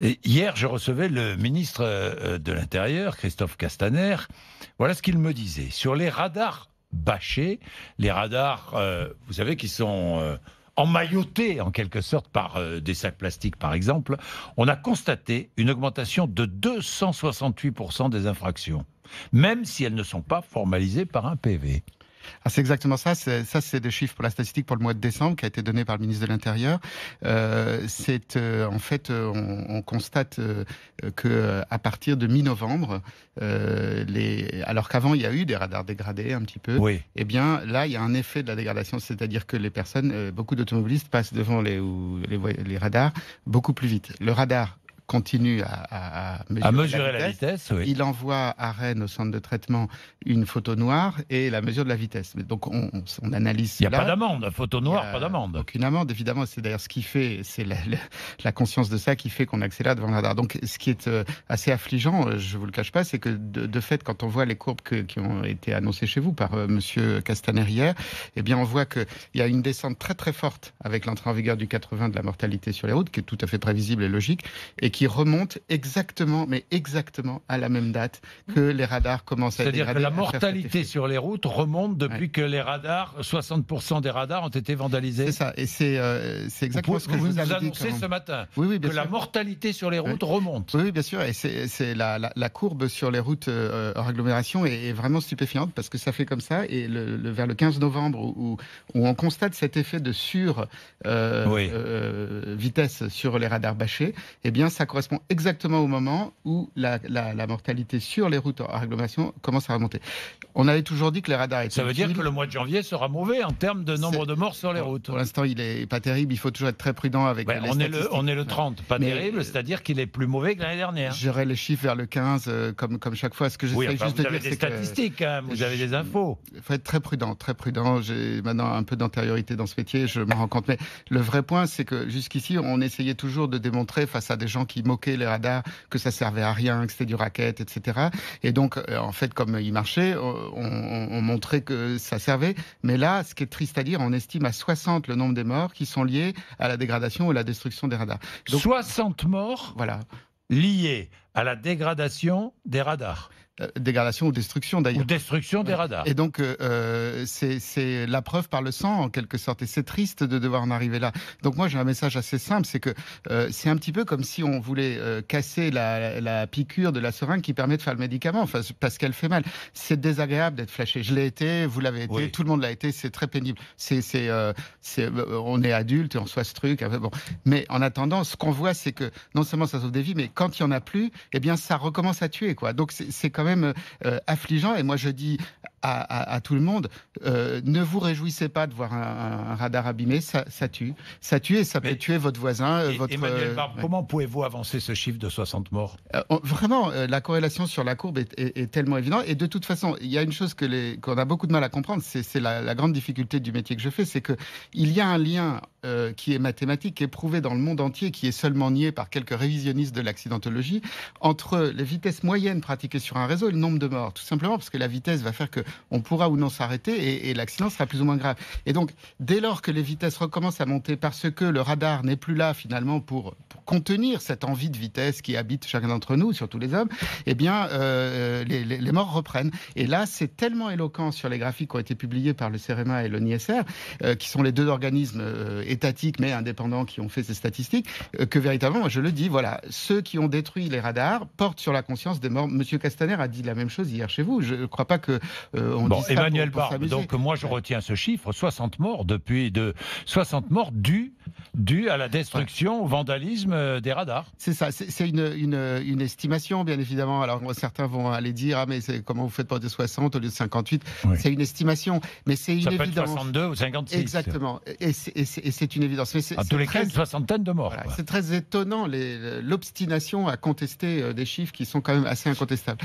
Et hier, je recevais le ministre de l'Intérieur, Christophe Castaner. Voilà ce qu'il me disait. Sur les radars bâchés, les radars, vous savez, qui sont emmaillotés en quelque sorte par des sacs plastiques, par exemple, on a constaté une augmentation de 268% des infractions, même si elles ne sont pas formalisées par un PV. Ah, c'est exactement ça. C'est des chiffres pour la statistique pour le mois de décembre qui a été donné par le ministre de l'Intérieur. En fait, on constate que à partir de mi-novembre, alors qu'avant il y a eu des radars dégradés un petit peu, Oui. eh bien là il y a un effet de la dégradation, c'est-à-dire que les personnes, beaucoup d'automobilistes passent devant les radars beaucoup plus vite. Le radar continue à mesurer la vitesse, oui. Il envoie à Rennes, au centre de traitement, une photo noire et la mesure de la vitesse. Donc on analyse Il n'y cela. a pas d'amende, photo noire, pas d'amende. Aucune amende, évidemment. C'est d'ailleurs ce qui fait, c'est la conscience de ça qui fait qu'on accélère devant le radar. Donc ce qui est assez affligeant, je ne vous le cache pas, c'est que de fait, quand on voit les courbes qui ont été annoncées chez vous par Monsieur Castaner hier, eh bien on voit qu'il y a une descente très très forte avec l'entrée en vigueur du 80 de la mortalité sur les routes, qui est tout à fait prévisible et logique, et qui remonte exactement à la même date que les radars commencent à être dégradés. C'est-à-dire que la mortalité sur les routes remonte depuis que les radars, 60% des radars ont été vandalisés. C'est ça, et c'est exactement ce que vous vous avez annoncez ce matin. Oui, que bien sûr. La mortalité sur les routes remonte. Oui, bien sûr, et c'est la courbe sur les routes hors agglomération est vraiment stupéfiante parce que ça fait comme ça, et vers le 15 novembre où on constate cet effet de vitesse sur les radars bâchés, eh bien ça correspond exactement au moment où la mortalité sur les routes hors agglomération commence à remonter. On avait toujours dit que les radars étaient Ça veut dire que le mois de janvier sera mauvais en termes de nombre de morts sur les routes. Pour l'instant, il n'est pas terrible. Il faut toujours être très prudent avec les statistiques. On est le 30, pas terrible, c'est-à-dire qu'il est plus mauvais que l'année dernière. J'aurai les chiffres vers le 15, comme chaque fois. Ce que j'essaie juste de dire, vous avez des statistiques, vous avez des infos. Il faut être très prudent, très prudent. J'ai maintenant un peu d'antériorité dans ce métier, je m'en rends compte. Mais le vrai point, c'est que jusqu'ici, on essayait toujours de démontrer face à des gens qui moquaient les radars que ça servait à rien, que c'était du racket, etc. Et donc, en fait, comme ils marchaient, on montrait que ça servait. Mais là, ce qui est triste à dire, on estime à 60 le nombre des morts qui sont liés à la dégradation ou à la destruction des radars. Donc, 60 morts liés à la dégradation des radars. Dégradation ou destruction d'ailleurs. Ou destruction des radars. Et donc c'est la preuve par le sang en quelque sorte, et c'est triste de devoir en arriver là. Donc moi j'ai un message assez simple, c'est que c'est un petit peu comme si on voulait casser la piqûre de la seringue qui permet de faire le médicament, parce qu'elle fait mal. C'est désagréable d'être flashé. Je l'ai été, vous l'avez été, tout le monde l'a été, c'est très pénible. On est adulte et on reçoit ce truc. Bon. Mais en attendant, ce qu'on voit, c'est que non seulement ça sauve des vies, mais quand il n'y en a plus, eh bien ça recommence à tuer, quoi. Donc c'est quand même affligeant, et moi je dis à tout le monde, ne vous réjouissez pas de voir un radar abîmé, ça tue, et ça peut tuer votre voisin. Emmanuel Barbe, comment pouvez-vous avancer ce chiffre de 60 morts? Vraiment, la corrélation sur la courbe est tellement évidente, et de toute façon, il y a une chose qu'on a beaucoup de mal à comprendre, c'est la grande difficulté du métier que je fais, c'est qu'il y a un lien qui est mathématique, qui est prouvé dans le monde entier, qui est seulement nié par quelques révisionnistes de l'accidentologie, entre les vitesses moyennes pratiquées sur un réseau et le nombre de morts. Tout simplement parce que la vitesse va faire qu'on pourra ou non s'arrêter, et l'accident sera plus ou moins grave. Et donc, dès lors que les vitesses recommencent à monter parce que le radar n'est plus là finalement pour contenir cette envie de vitesse qui habite chacun d'entre nous, surtout les hommes, eh bien, les morts reprennent. Et là, c'est tellement éloquent sur les graphiques qui ont été publiés par le CEREMA et l'ONISR, qui sont les deux organismes étatiques mais indépendants qui ont fait ces statistiques, que véritablement, moi je le dis, voilà, ceux qui ont détruit les radars portent sur la conscience des morts. Monsieur Castaner a dit la même chose hier chez vous. Je ne crois pas que dise ça Emmanuel pour Barbe, s'amuser. donc moi je retiens ce chiffre, 60 morts 60 morts dus à la destruction, au vandalisme des radars. C'est ça, c'est une estimation, bien évidemment. Alors certains vont aller dire, mais comment vous faites pour dire 60 au lieu de 58 ? C'est une estimation, mais c'est une évidence. Ça peut être 62 ou 56. Exactement, et c'est une évidence. Mais en tous les cas, une soixantaine de morts. Voilà, c'est très étonnant l'obstination à contester des chiffres qui sont quand même assez incontestables.